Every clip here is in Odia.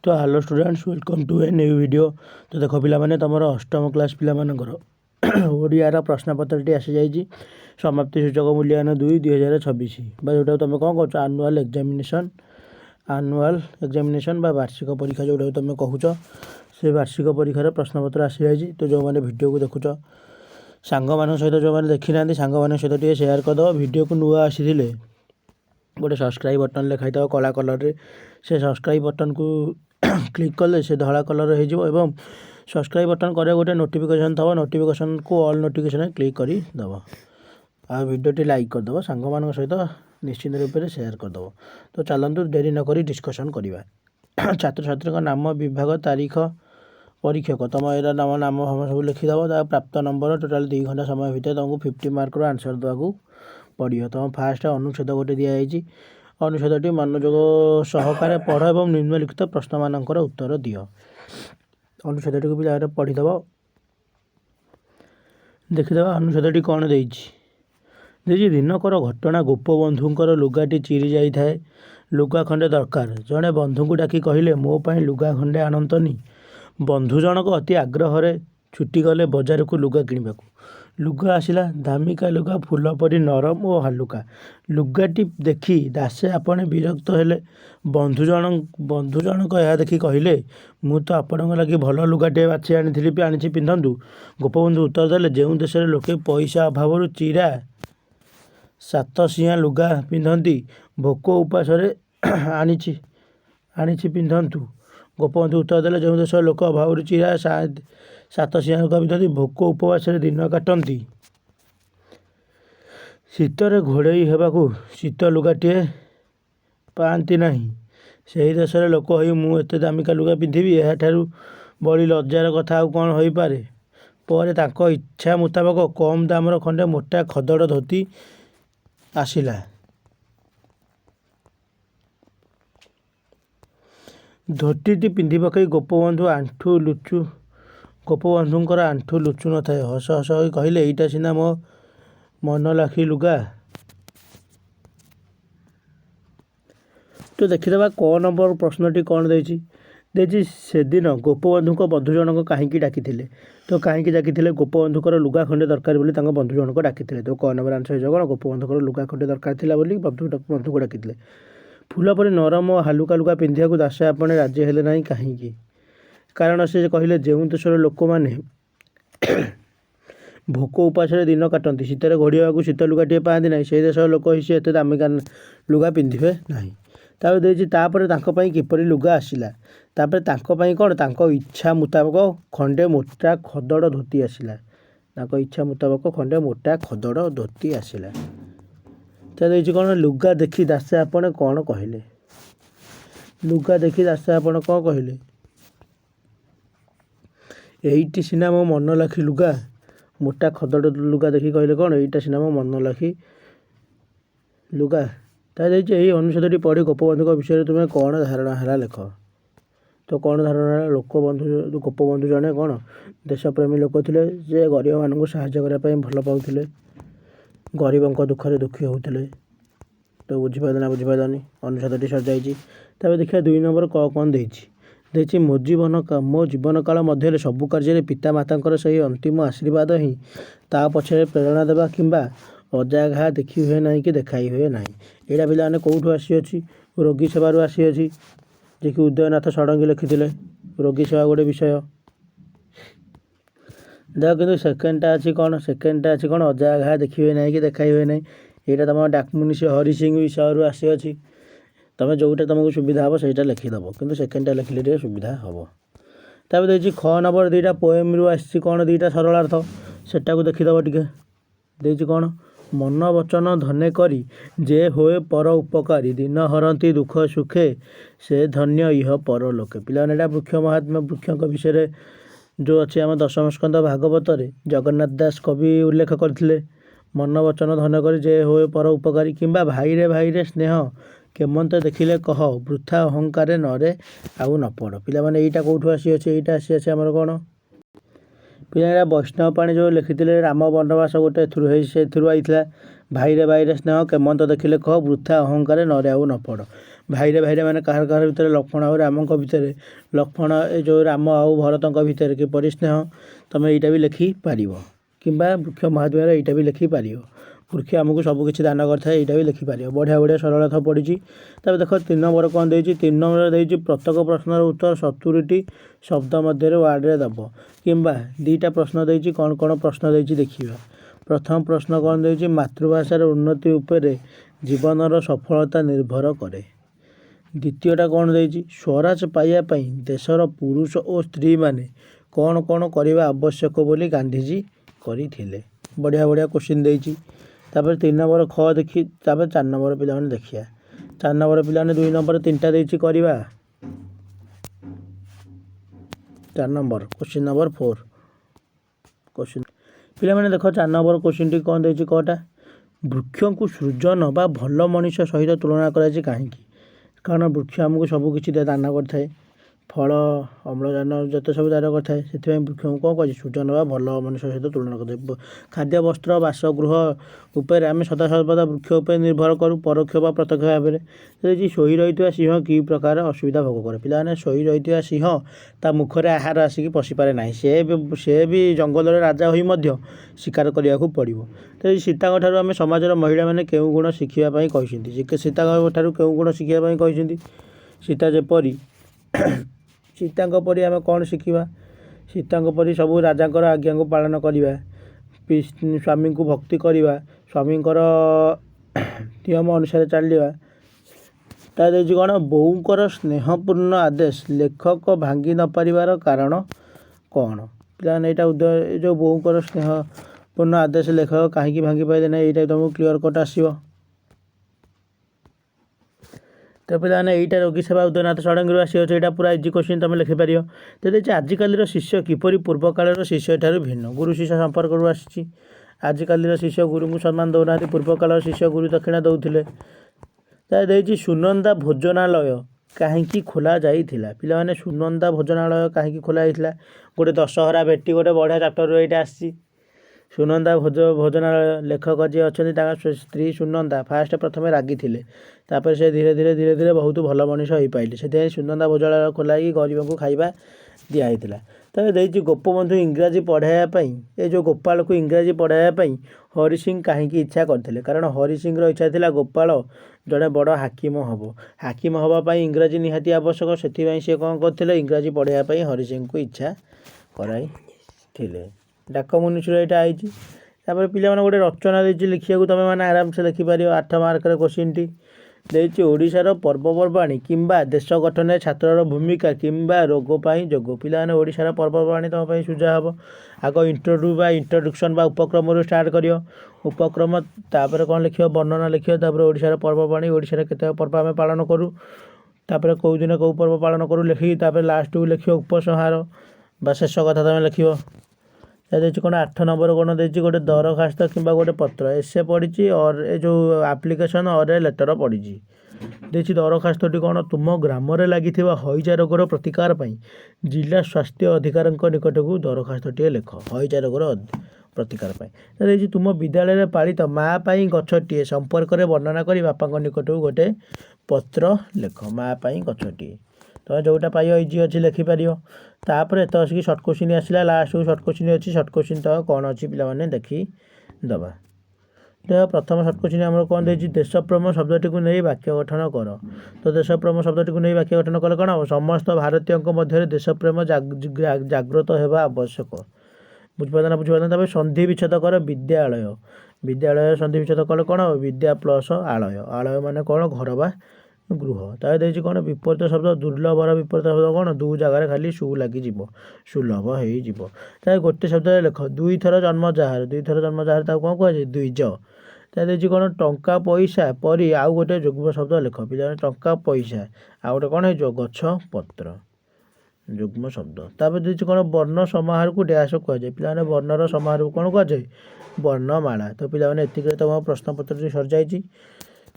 तो hello students welcome to a new video. तो देख पे तुम अष्टम क्लास पिलाମାନଙ୍କର ଓଡ଼ିଆର ପ୍ରଶ୍ନପତ୍ରଟି ଆସିଯାଇଛି ସମାପ୍ତି ସୂଚକ ମୂଲ୍ୟାୟନ 2/2026 ବା ଯେଉଁଟାକୁ ତୁମେ କ'ଣ କହୁଛ ଆନୁଆଲ୍ ଏକ୍ଜାମିନେସନ୍ ବା ବାର୍ଷିକ ପରୀକ୍ଷା ଯେଉଁଟାକୁ ତୁମେ କହୁଛ ସେ ବାର୍ଷିକ ପରୀକ୍ଷାର ପ୍ରଶ୍ନପତ୍ର ଆସିଯାଇଛି। ତ ଯେଉଁମାନେ ଭିଡ଼ିଓକୁ ଦେଖୁଛ ସାଙ୍ଗମାନଙ୍କ ସହିତ ଯେଉଁମାନେ ଦେଖିନାହାନ୍ତି ସାଙ୍ଗମାନଙ୍କ ସହିତ ଟିକେ ସେୟାର କରିଦେବ। ଭିଡ଼ିଓକୁ ନୂଆ ଆସିଥିଲେ गोटे सब्सक्राइब बटन लिखाई था कला कलर से सब्सक्राइब बटन को क्लिक कले से धला कलर हो सब्सक्राइब बटन करे गोटे नोटिफिकेशन थव नोटिफिकेशन को ऑल नोटिफिकेशन क्लिक करदे आ वीडियोटी लाइक करदे सांग मान सहित निश्चित रूप से शेयर करदे। तो चलतु डेरी नक डिस्कसन करवा। छात्र छात्री नाम विभाग तारीख परीक्षक तुम यहाँ नाम नाम फाम सब लिखिदेव प्राप्त नंबर टोटाल 2 घंटा समय भितर तुमको 50 मार्क आंसर देवाक पड़ो। तुम फास्ट अनुच्छेद गोटे दिखाई अनुच्छेदटी मनोयोग सहकार पढ़ और निम्नलिखित प्रश्न मानकर उत्तर दियो। अनुच्छेदटी को भी पढ़ीदेव देखीदेव अनुच्छेदटी कौन देखिए दिनकर घटना गोपबंधुंकर लुगाटी चिरी जाए लुगा खंडे दरकार जड़े बंधु को डाकी कहले मो पाई लुगा खंडे आनतनी बंधु जनक अति आग्रह छुट्टी गले बजार को लुगा किणवाक लुगा आसला दामिका लुगा फूल परी नरम और हालुका लुगाटी देखी दासे आपणे विरक्त हेले बंधु जनक यह देखी कहले मु तो आपण लगी भल लुगाटे बाछी आनी पिंधु। गोपबंधु उत्तर देले जो देश लोके पैसा अभाव चिरा 7 सिंह लुगा पिंधती भोक उपास आनी पिंधु। गोपबंधु उत्तर देले जो देश लोक अभाव चिरा 7 सिंह लुगा पिंधती भोक उपवास दिन काटती शीतर घोड़े होगाकू शीत लुगाटे पाती ना से देश लोक हो मुझे दामिका लुगा पिंधि यह बड़ी लज्जार कथा आउ कौन हो पारे। पर इच्छा मुताबक कम दामर खंडे मोटा खदड़ धोती आसला धोती पिंधि पकई गोपबंधुंकर आंठू लुचु न थाए हस हस हो कहले एईटा सीना मो मन लाखी लुगा। तो देखीदे क नंबर प्रश्नटी कौन देखी से दिन गोपबंधु बंधु जनक कहीं डाकी तो कहीं डाकी गोपबंधुकर लुगा खंडे दरकार बोली बंधु जनक डाकी तो क नंबर आंसर हो कौन गोपबंधुकर लुगा खंडे दरकार थिला बोली बंधु को डाकी फूल पर नरम और हालुका लुगा पिंधिया को दासे आपणे राजी हेले ना कहीं कारण से कहले जो देशर लोक मैंने भोक उपास दिन काटती शीतर घोड़ाक शीत लुगाटे पाती ना से देश लोक ही एत दामिका लुगा पिंधे ना तापर किपर लुगा आसला कौन इच्छा मुताबक खंडे मोटा खदड़ धोती आसला इच्छा मुताबक खंडे मोटा खदड़ धोती आसला। तो कौन लुगा देखी दासे आपने कौन कहले लुगा देखी दासे आपने कौन कहले एईटी सीना मो मन लाखी लुगा मोटा खदड़ लुगा देखी कहले कौन एईटा सीना मो मन लाखी लुगा। यही अनुच्छेदटी पढ़ी गोपबंधु विषय तुम्हें कौन धारणा है लेख। तो कौन धारणा है गोपबंधु जड़े कौन देशप्रेमी लोक थे जे गरीब मानक साहाय्य करने भल पाते गरीबों दुखरे दुखी होते। तो बुझीपार ना बुझीपारनी अनुच्छेदटी सर जाइए। देखिए 2 नंबर कौन देखिए मो जीवन काल मध्य सबु कार्य पिता माता सही अंतिम आशीर्वाद ही ता पछे प्रेरणा देवा किंबा अजाघा देखी हुए ना कि देखाई हुए ना यहाँ पे कौटू आसी रोगी सेवार आसी जे कि उदयनाथ षडंगी लिखी रोगी सेवा गोटे विषय देख कि सेकेंडटा अच्छी कौन अजाघा देखी हुए ना कि देखाई हुए ना यहाँ तुम डाकमुनि से हरि सिंह विषय आसी तुम जोटा तुमको सुविधा हम से लिखिदेव कि सेकेंडटा लिखिले सुविधा हम। तब देखिए ख नंबर 2टा पोएम रु आसी कौन 2टा सरलार्थ सेटा को देखीदेव टे कौन मन वचन धने करी जे होए पर उपकारी दिन हरती दुख सुखे से धन्य इह पर लोके पिला वृक्ष महात्मा वृक्षों विषय जो अच्छे आम दशम स्कंद भागवत जगन्नाथ दास कवि उल्लेख करते मन वचन धन करी जे होए पर उपकारी किंबा भाई रे स्नेह केमंत देखिले कह वृथा अहंकार नरे आउ न पड़ पिला माने एटा कौटू आसी आसी आमर कौन पिला वैष्णव पाणी जो लिखिले राम वनवास गोटे से आईला भाई रे स्नेह केमंत देखिले कह वृथा अहंकार नरे आउ न पड़ ଭାଇରେ ଭାଇରେ ମାନେ କାହାର କାହାର ଭିତରେ ଲକ୍ଷ୍ମଣ ଆଉ ରାମଙ୍କ ଭିତରେ ଲକ୍ଷ୍ମଣ ଏ ଯେଉଁ ରାମ ଆଉ ଭରତଙ୍କ ଭିତରେ କିପରି ସ୍ନେହ ତୁମେ ଏଇଟା ବି ଲେଖିପାରିବ କିମ୍ବା ବୃକ୍ଷ ମହାତ୍ମ୍ୟରେ ଏଇଟା ବି ଲେଖିପାରିବ। ବୃକ୍ଷ ଆମକୁ ସବୁ କିଛି ଦାନ କରିଥାଏ ଏଇଟା ବି ଲେଖିପାରିବ। ବଢ଼ିଆ ବଢ଼ିଆ ସରଳଥ ପଡ଼ିଛି। ତାପରେ ଦେଖ 3 ନମ୍ବର କ'ଣ ଦେଇଛି 3 ନମ୍ବର ଦେଇଛି ପ୍ରତ୍ୟେକ ପ୍ରଶ୍ନର ଉତ୍ତର 70ଟି ଶବ୍ଦ ମଧ୍ୟରେ ୱାର୍ଡ଼ରେ ଦେବ କିମ୍ବା 2ଟା ପ୍ରଶ୍ନ ଦେଇଛି କ'ଣ କ'ଣ ପ୍ରଶ୍ନ ଦେଇଛି ଦେଖିବା। ପ୍ରଥମ ପ୍ରଶ୍ନ କ'ଣ ଦେଇଛି ମାତୃଭାଷାର ଉନ୍ନତି ଉପରେ ଜୀବନର ସଫଳତା ନିର୍ଭର କରେ। ଦ୍ୱିତୀୟଟା କ'ଣ ଦେଇଛି ସ୍ୱରାଜ ପାଇବା ପାଇଁ ଦେଶର ପୁରୁଷ ଓ ସ୍ତ୍ରୀମାନେ କ'ଣ କ'ଣ କରିବା ଆବଶ୍ୟକ ବୋଲି ଗାନ୍ଧିଜୀ କରିଥିଲେ। ବଢ଼ିଆ ବଢ଼ିଆ କୋଶ୍ଚିନ୍ ଦେଇଛି। ତାପରେ 3 ନମ୍ବର ଖ ଦେଖି ତାପରେ 4 ନମ୍ବର ପିଲାମାନେ ଦେଖିବା। 4 ନମ୍ବର ପିଲାମାନେ 2 ନମ୍ବର 3ଟା ଦେଇଛି କରିବା। 4 ନମ୍ବର କୋଶ୍ଚିନ୍ ନମ୍ବର 4 କୋଶ୍ଚିନ୍ ପିଲାମାନେ ଦେଖ 4 ନମ୍ବର କୋଶ୍ଚିନ୍ଟି କ'ଣ ଦେଇଛି କଟା ବୃକ୍ଷକୁ ସୃଜନ ବା ଭଲ ମଣିଷ ସହିତ ତୁଳନା କରାଯାଇଛି କାହିଁକି? କାରଣ ବୃକ୍ଷ ଆମକୁ ସବୁ କିଛି ଦାନ କରିଥାଏ ଫଳ ଅମ୍ଳଜାନ ଯେତେ ସବୁ ଦାନ କରିଥାଏ ସେଥିପାଇଁ ବୃକ୍ଷକୁ କ'ଣ କରିଛି ସୃଜନ ବା ଭଲ ମଣିଷ ସହିତ ତୁଳନା କରିଥାଏ। ଖାଦ୍ୟ ବସ୍ତ୍ର ବାସଗୃହ ଉପରେ ଆମେ ସଦାସର୍ବଦା ବୃକ୍ଷ ଉପରେ ନିର୍ଭର କରୁ ପରୋକ୍ଷ ବା ପ୍ରତ୍ୟକ୍ଷ ଭାବରେ। ଯଦି ଶୋଇ ରହିଥିବା ସିଂହ କି ପ୍ରକାର ଅସୁବିଧା ଭୋଗ କରେ ପିଲାମାନେ ଶୋଇ ରହିଥିବା ସିଂହ ତା ମୁଖରେ ଆହାର ଆସିକି ପଶିପାରେ ନାହିଁ ସେ ବି ଜଙ୍ଗଲରେ ରାଜା ହୋଇ ମଧ୍ୟ ଶିକାର କରିବାକୁ ପଡ଼ିବ। ତେଣୁ ସୀତାଙ୍କ ଠାରୁ ଆମେ ସମାଜର ମହିଳାମାନେ କେଉଁ ଗୁଣ ଶିଖିବା ପାଇଁ କହିଛନ୍ତି ସୀତାଙ୍କ ଠାରୁ କେଉଁ ଗୁଣ ଶିଖିବା ପାଇଁ କହିଛନ୍ତି ସୀତା ଯେପରି ସୀତାଙ୍କ ପରି ଆମେ କ'ଣ ଶିଖିବା ସୀତାଙ୍କ ପରି ସବୁ ରାଜାଙ୍କର ଆଜ୍ଞାକୁ ପାଳନ କରିବା ସ୍ୱାମୀଙ୍କୁ ଭକ୍ତି କରିବା ସ୍ୱାମୀଙ୍କର ନିୟମ ଅନୁସାରେ ଚାଲିବା। ତା ଦେଇଛି କ'ଣ ବୋଉଙ୍କର ସ୍ନେହପୂର୍ଣ୍ଣ ଆଦେଶ ଲେଖକ ଭାଙ୍ଗି ନ ପାରିବାର କାରଣ କ'ଣ? ପିଲାମାନେ ଏଇଟା ଏ ଯେଉଁ ବୋଉଙ୍କର ସ୍ନେହପୂର୍ଣ୍ଣ ଆଦେଶ ଲେଖକ କାହିଁକି ଭାଙ୍ଗି ପାରିଲେ ନାହିଁ ଏଇଟା ତୁମକୁ କ୍ଲିଅର କଟ୍ ଆସିବ। ତ ପିଲାମାନେ ଏଇଟା ରୋଗୀ ସେବା ଉଦୟନାଥ ଷଡ଼ଙ୍ଗୀରୁ ଆସିଅଛି ଏଇଟା ପୁରା ଇଜି କୋଶ୍ଚିନ୍ ତୁମେ ଲେଖିପାରିବ। ତ ଦେଇଛି ଆଜିକାଲିର ଶିଷ୍ୟ କିପରି ପୂର୍ବକାଳର ଶିଷ୍ୟ ଠାରୁ ଭିନ୍ନ ଗୁରୁ ଶିଷ୍ୟ ସମ୍ପର୍କରୁ ଆସିଛି। ଆଜିକାଲିର ଶିଷ୍ୟ ଗୁରୁଙ୍କୁ ସମ୍ମାନ ଦେଉନାହାନ୍ତି ପୂର୍ବକାଳର ଶିଷ୍ୟ ଗୁରୁ ଦକ୍ଷିଣା ଦେଉଥିଲେ। ତା ଦେଇଛି ସୁନନ୍ଦା ଭୋଜନାଳୟ କାହିଁକି ଖୋଲା ଯାଇଥିଲା ପିଲାମାନେ ସୁନନ୍ଦା ଭୋଜନାଳୟ କାହିଁକି ଖୋଲା ଯାଇଥିଲା ଗୋଟେ ଦଶହରା ଭେଟି ଗୋଟେ ବଢ଼ିଆ ଚାପ୍ଟରରୁ ଏଇଟା ଆସିଛି। ସୁନନ୍ଦା ଭୋଜନାଳୟ ଲେଖକ ଯିଏ ଅଛନ୍ତି ତାଙ୍କ ସ୍ତ୍ରୀ ସୁନନ୍ଦା ଫାଷ୍ଟ ପ୍ରଥମେ ରାଗିଥିଲେ ତାପରେ ସେ ଧୀରେ ଧୀରେ ବହୁତ ଭଲ ମଣିଷ ହୋଇପାରିଲେ ସେଥିପାଇଁ ସୁନନ୍ଦା ଭୋଜନାଳୟ ଖୋଲା ହେଇକି ଗରିବଙ୍କୁ ଖାଇବା ଦିଆହେଇଥିଲା। ତାପରେ ଦେଇଛି ଗୋପବନ୍ଧୁ ଇଂରାଜୀ ପଢ଼ାଇବା ପାଇଁ ଏ ଯେଉଁ ଗୋପାଳକୁ ଇଂରାଜୀ ପଢ଼ାଇବା ପାଇଁ ହରି ସିଂ କାହିଁକି ଇଚ୍ଛା କରିଥିଲେ କାରଣ ହରି ସିଂର ଇଚ୍ଛା ଥିଲା ଗୋପାଳ ଜଣେ ବଡ଼ ହାକିମ ହେବ। ହାକିମ ହେବା ପାଇଁ ଇଂରାଜୀ ନିହାତି ଆବଶ୍ୟକ ସେଥିପାଇଁ ସେ କ'ଣ କରିଥିଲେ ଇଂରାଜୀ ପଢ଼ାଇବା ପାଇଁ ହରି ସିଂଙ୍କୁ ଇଚ୍ଛା କରାଇଥିଲେ। ଡାକମୁନିସିର ଏଇଟା ଆଇଛି। ତାପରେ ପିଲାମାନେ ଗୋଟେ ରଚନା ଦେଇଛି ଲେଖିବାକୁ ତୁମେ ମାନେ ଆରାମସେ ଲେଖିପାରିବ 8 ମାର୍କରେ କୋଶ୍ଚିନ୍ଟି ଦେଇଛି ଓଡ଼ିଶାର ପର୍ବପର୍ବାଣୀ କିମ୍ବା ଦେଶ ଗଠନରେ ଛାତ୍ରର ଭୂମିକା କିମ୍ବା ରୋଗ ପାଇଁ ଯୋଗ। ପିଲାମାନେ ଓଡ଼ିଶାର ପର୍ବପର୍ବାଣୀ ତୁମ ପାଇଁ ସୁଝା ହେବ। ଆଗ ଇଣ୍ଟ୍ରୋଡକ୍ସନ୍ ବା ଉପକ୍ରମରୁ ଷ୍ଟାର୍ଟ କରିବ ଉପକ୍ରମ ତାପରେ କ'ଣ ଲେଖିବ ବର୍ଣ୍ଣନା ଲେଖିବ ତାପରେ ଓଡ଼ିଶାର ପର୍ବପର୍ବାଣୀ ଓଡ଼ିଶାରେ କେତେ ପର୍ବ ଆମେ ପାଳନ କରୁ ତାପରେ କେଉଁ ଦିନ କେଉଁ ପର୍ବ ପାଳନ କରୁ ଲେଖିକି ତାପରେ ଲାଷ୍ଟକୁ ଲେଖିବ ଉପସଂହାର ବା ଶେଷ କଥା ତୁମେ ଲେଖିବ। ଦେଇଛି କ'ଣ 8 ନମ୍ବର କ'ଣ ଦେଇଛି ଗୋଟେ ଦରଖାସ୍ତ କିମ୍ବା ଗୋଟେ ପତ୍ର ଏସେ ପଡ଼ିଛି ଏ ଯେଉଁ ଆପ୍ଲିକେସନ୍ ଅରେ ଲେଟର ପଡ଼ିଛି। ଦେଇଛି ଦରଖାସ୍ତଟି କ'ଣ ତୁମ ଗ୍ରାମରେ ଲାଗିଥିବା ହଇଜା ରୋଗର ପ୍ରତିକାର ପାଇଁ ଜିଲ୍ଲା ସ୍ୱାସ୍ଥ୍ୟ ଅଧିକାରୀଙ୍କ ନିକଟକୁ ଦରଖାସ୍ତଟିଏ ଲେଖ ହଇଜା ରୋଗର ପ୍ରତିକାର ପାଇଁ। ଦେଇଛି ତୁମ ବିଦ୍ୟାଳୟରେ ପାଳିତ ମା ପାଇଁ ଗଛଟିଏ ସମ୍ପର୍କରେ ବର୍ଣ୍ଣନା କରି ବାପାଙ୍କ ନିକଟକୁ ଗୋଟେ ପତ୍ର ଲେଖ ମା ପାଇଁ ଗଛଟିଏ ତୁମେ ଯେଉଁଟା ପାଇବ ଇଜି ଅଛି ଲେଖିପାରିବ। ତାପରେ ଏତ ଆସିକି ସର୍ଟ କୋଶ୍ଚିନ୍ ଆସିଲା ଲାଷ୍ଟକୁ ସର୍ଟ କୋଶ୍ଚିନ୍ ଅଛି ସର୍ଟ କୋଶ୍ଚିନ୍ ତ କ'ଣ ଅଛି ପିଲାମାନେ ଦେଖିଦେବା। ପ୍ରଥମ ସର୍ଟ କୋଶ୍ଚିନ୍ ଆମର କ'ଣ ଦେଇଛି ଦେଶପ୍ରେମ ଶବ୍ଦଟିକୁ ନେଇ ବାକ୍ୟ ଗଠନ କର। ତ ଦେଶପ୍ରେମ ଶବ୍ଦଟିକୁ ନେଇ ବାକ୍ୟ ଗଠନ କଲେ କ'ଣ ହେବ ସମସ୍ତ ଭାରତୀୟଙ୍କ ମଧ୍ୟରେ ଦେଶପ୍ରେମ ଜାଗ୍ରତ ହେବା ଆବଶ୍ୟକ। ବୁଝିପାରିଲ ନା ବୁଝିପାରିଲ। ତାପରେ ସନ୍ଧି ବିଚ୍ଛେଦ କର ବିଦ୍ୟାଳୟ ସନ୍ଧି ବିଚ୍ଛେଦ କଲେ କ'ଣ ହେବ ବିଦ୍ୟା ପ୍ଲସ୍ ଆଳୟ ମାନେ କ'ଣ ଘର ବା ଗୃହ। ତାପରେ ଦେଇଛି କ'ଣ ବିପରୀତ ଶବ୍ଦ ଦୁର୍ଲଭର ବିପରୀତ ଶବ୍ଦ କ'ଣ ଦୁଇ ଜାଗାରେ ଖାଲି ସୁ ଲାଗିଯିବ ସୁଲଭ ହେଇଯିବ। ତାପରେ ଗୋଟେ ଶବ୍ଦରେ ଲେଖ ଦୁଇଥର ଜନ୍ମ ଯାହାର ତାକୁ କ'ଣ କୁହାଯାଏ ଦ୍ୱିଜ। ତାପରେ ଦେଇଛି କ'ଣ ଟଙ୍କା ପଇସା ପରି ଆଉ ଗୋଟେ ଯୁଗ୍ମ ଶବ୍ଦ ଲେଖ ପିଲାମାନେ ଟଙ୍କା ପଇସା ଆଉ ଗୋଟେ କ'ଣ ହେଇଯିବ ଗଛ ପତ୍ର ଯୁଗ୍ମ ଶବ୍ଦ। ତାପରେ ଦେଇଛି କ'ଣ ବର୍ଣ୍ଣ ସମାହାରକୁ ଡ୍ୟାସ କୁହାଯାଏ ପିଲାମାନେ ବର୍ଣ୍ଣର ସମାହାରକୁ କ'ଣ କୁହାଯାଏ ବର୍ଣ୍ଣମାଳା। ତ ପିଲାମାନେ ଏତିକିରେ ତୁମ ପ୍ରଶ୍ନପତ୍ରଟି ସରିଯାଇଛି।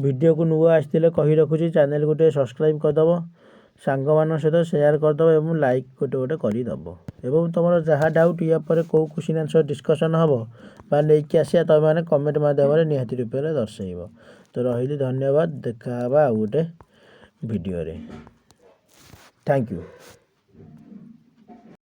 ଭିଡ଼ିଓକୁ ନୂଆ ଆସିଥିଲେ କହି ରଖୁଛି ଚ୍ୟାନେଲକୁ ଟିକେ ସବସ୍କ୍ରାଇବ୍ କରିଦେବ ସାଙ୍ଗମାନଙ୍କ ସହିତ ସେୟାର କରିଦେବ ଏବଂ ଲାଇକ୍ ଗୋଟେ କରିଦେବ ଏବଂ ତୁମର ଯାହା ଡାଉଟ୍ ୟା ପରେ କେଉଁ କ୍ୱେଶ୍ଚିନ୍ ଆନ୍ସର୍ ଡିସ୍କସନ୍ ହେବ ବା ନେଇକି ଆସିବା ତୁମେମାନେ କମେଣ୍ଟ ମାଧ୍ୟମରେ ନିହାତି ରୂପରେ ଦର୍ଶାଇବ। ତ ରହିଲି ଧନ୍ୟବାଦ ଦେଖା ହେବା ଆଉ ଗୋଟେ ଭିଡ଼ିଓରେ। Thank you.